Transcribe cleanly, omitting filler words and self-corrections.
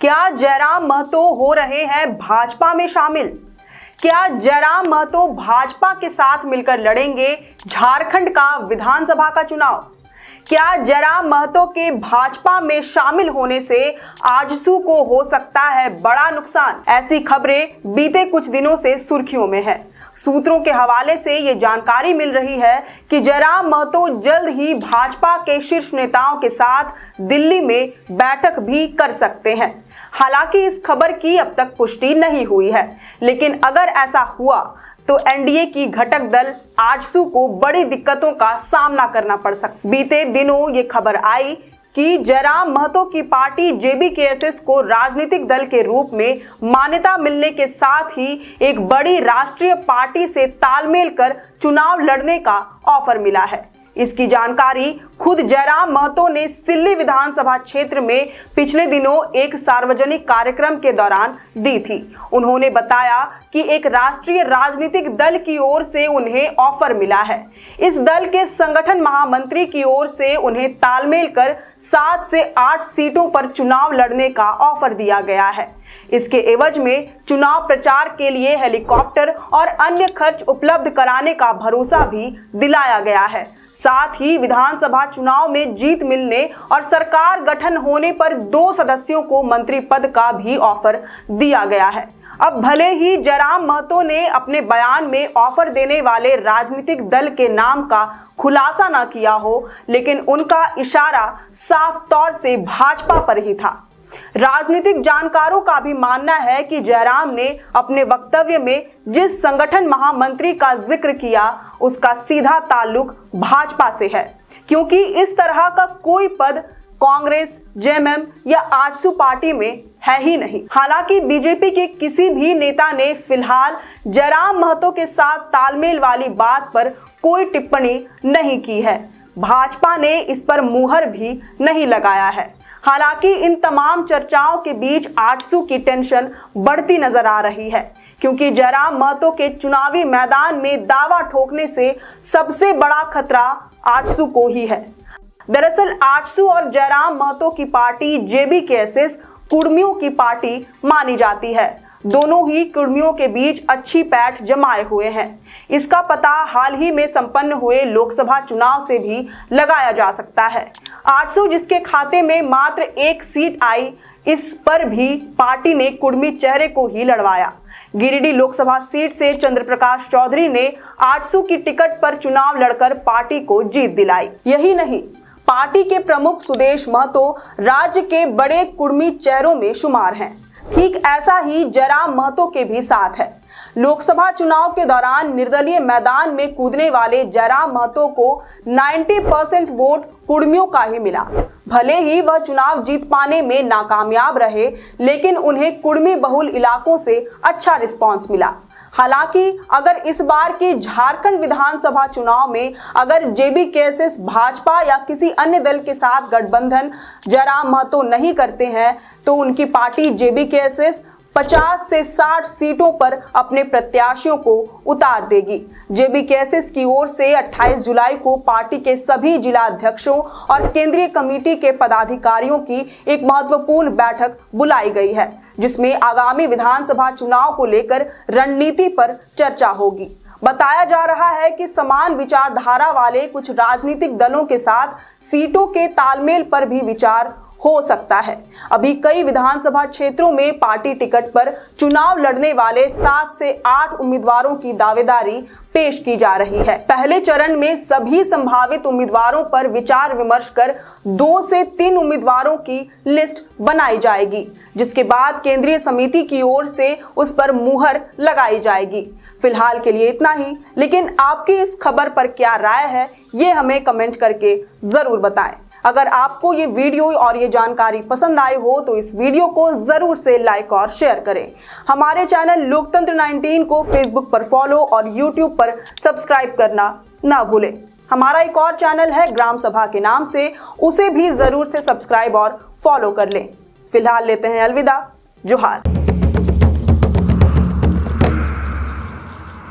क्या जयराम महतो हो रहे हैं भाजपा में शामिल? क्या जयराम महतो भाजपा के साथ मिलकर लड़ेंगे झारखंड का विधानसभा का चुनाव? क्या जयराम महतो के भाजपा में शामिल होने से आजसू को हो सकता है बड़ा नुकसान? ऐसी खबरें बीते कुछ दिनों से सुर्खियों में है। सूत्रों के हवाले से ये जानकारी मिल रही है कि जयराम महतो जल्द ही भाजपा के शीर्ष नेताओं के साथ दिल्ली में बैठक भी कर सकते हैं। हालांकि इस खबर की अब तक पुष्टि नहीं हुई है, लेकिन अगर ऐसा हुआ तो एनडीए की घटक दल आजसू को बड़ी दिक्कतों का सामना करना पड़ सकता है। बीते दिनों ये खबर आई कि जयराम महतो की पार्टी जेबीकेएसएस को राजनीतिक दल के रूप में मान्यता मिलने के साथ ही एक बड़ी राष्ट्रीय पार्टी से तालमेल कर चुनाव लड़ने का ऑफर मिला है। इसकी जानकारी खुद जयराम महतो ने सिल्ली विधानसभा क्षेत्र में पिछले दिनों एक सार्वजनिक कार्यक्रम के दौरान दी थी। उन्होंने बताया कि एक राष्ट्रीय राजनीतिक दल की ओर से उन्हें ऑफर मिला है। इस दल के संगठन महामंत्री की ओर से उन्हें तालमेल कर 7 से 8 सीटों पर चुनाव लड़ने का ऑफर दिया गया है। इसके एवज में चुनाव प्रचार के लिए हेलीकॉप्टर और अन्य खर्च उपलब्ध कराने का भरोसा भी दिलाया गया है। साथ ही विधानसभा चुनाव में जीत मिलने और सरकार गठन होने पर 2 सदस्यों को मंत्री पद का भी ऑफर दिया गया है। अब भले ही जयराम महतो ने अपने बयान में ऑफर देने वाले राजनीतिक दल के नाम का खुलासा न किया हो, लेकिन उनका इशारा साफ तौर से भाजपा पर ही था। राजनीतिक जानकारों का भी मानना है कि जयराम ने अपने वक्तव्य में जिस संगठन महामंत्री का जिक्र किया उसका सीधा ताल्लुक भाजपा से है, क्योंकि इस तरह का कोई पद कांग्रेस, जेएमएम या आजसू पार्टी में है ही नहीं। हालांकि बीजेपी के किसी भी नेता ने फिलहाल जयराम महतो के साथ तालमेल वाली बात पर कोई टिप्पणी नहीं की है। भाजपा ने इस पर मुहर भी नहीं लगाया है। हालांकि इन तमाम चर्चाओं के बीच आजसू की टेंशन बढ़ती नजर आ रही है, क्योंकि जयराम महतो के चुनावी मैदान में दावा ठोकने से सबसे बड़ा खतरा आजसू को ही है। दरअसल आजसू और जयराम महतो की पार्टी जेबीकेएसएस कुर्मियों की पार्टी मानी जाती है। दोनों ही कुर्मियों के बीच अच्छी पैठ जमाए हुए हैं। इसका पता हाल ही में संपन्न हुए लोकसभा चुनाव से भी लगाया जा सकता है। आजसू जिसके खाते में मात्र 1 सीट आई, इस पर भी पार्टी ने कुर्मी चेहरे को ही लड़वाया। गिरिडीह लोकसभा सीट से चंद्रप्रकाश चौधरी ने आजसू की टिकट पर चुनाव लड़कर पार्टी को जीत दिलाई। यही नहीं, पार्टी के प्रमुख सुदेश महतो राज्य के बड़े कुर्मी चेहरों में शुमार हैं। ठीक ऐसा ही जयराम महतो के भी साथ है। लोकसभा चुनाव के दौरान निर्दलीय मैदान में कूदने वाले जयराम महतो को 90% वोट कुर्मियों का ही मिला। भले ही वह चुनाव जीत पाने में नाकामयाब रहे, लेकिन उन्हें कुर्मी बहुल इलाकों से अच्छा रिस्पांस मिला। हालांकि अगर इस बार के झारखंड विधानसभा चुनाव में अगर जेबीकेएसएस भाजपा या किसी अन्य दल के साथ गठबंधन जयराम महतो नहीं करते हैं, तो उनकी पार्टी जेबीकेएसएस 50 से 60 सीटों पर अपने प्रत्याशियों को उतार देगी। जेबीकेएसएस की ओर से 28 जुलाई को पार्टी के सभी जिला अध्यक्षों और केंद्रीय कमेटी के पदाधिकारियों की एक महत्वपूर्ण बैठक बुलाई गई है, जिसमें आगामी विधानसभा चुनाव को लेकर रणनीति पर चर्चा होगी। बताया जा रहा है कि समान विचारधारा वाले कुछ राजनीतिक दलों के साथ सीटों के तालमेल पर भी विचार हो सकता है। अभी कई विधानसभा क्षेत्रों में पार्टी टिकट पर चुनाव लड़ने वाले 7 से 8 उम्मीदवारों की दावेदारी पेश की जा रही है। पहले चरण में सभी संभावित उम्मीदवारों पर विचार विमर्श कर 2 से 3 उम्मीदवारों की लिस्ट बनाई जाएगी, जिसके बाद केंद्रीय समिति की ओर से उस पर मुहर लगाई जाएगी। फिलहाल के लिए इतना ही, लेकिन आपकी इस खबर पर क्या राय है, ये हमें कमेंट करके जरूर बताएं। अगर आपको ये वीडियो और ये जानकारी पसंद आई हो तो इस वीडियो को जरूर से लाइक और शेयर करें। हमारे चैनल लोकतंत्र 19 को फेसबुक पर फॉलो और यूट्यूब पर सब्सक्राइब करना ना भूलें। हमारा एक और चैनल है ग्राम सभा के नाम से, उसे भी जरूर से सब्सक्राइब और फॉलो कर लें। फिलहाल लेते हैं अलविदा। जोहार।